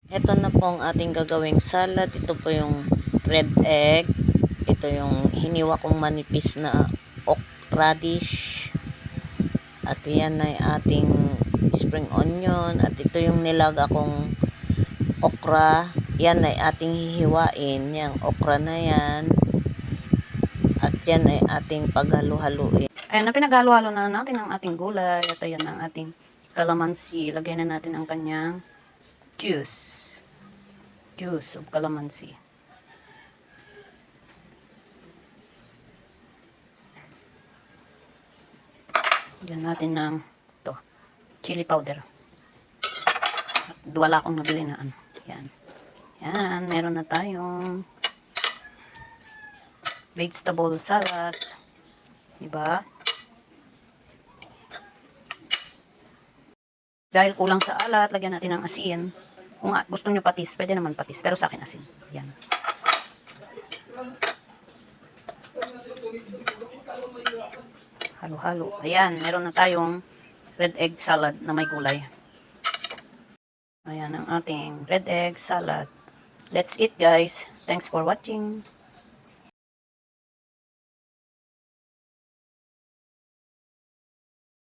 Ito na po ang ating gagawing salad. Ito po yung red egg. Ito yung hiniwa kong manipis na radish. At yan ay ating spring onion. At ito yung nilaga kong okra. Yan ay ating hihiwain. Yang okra na yan. At yan ay ating paghalo-haluin. Ayan na, pinaghalo-halo na natin ang ating gulay. At ayan ang ating calamansi. Lagay na natin ang kanyang juice of calamansi. Lagyan natin ng chili powder. At wala akong nabili na ano. Yan. Yan, meron na tayong vegetable salad. Diba? Dahil kulang sa alat, lagyan natin ng asin. Kung gusto nyo patis, pwede naman patis. Pero sa akin asin. Yan. Halo-halo. Ayan, meron na tayong red egg salad na may gulay. Ayan ang ating red egg salad. Let's eat, guys. Thanks for watching.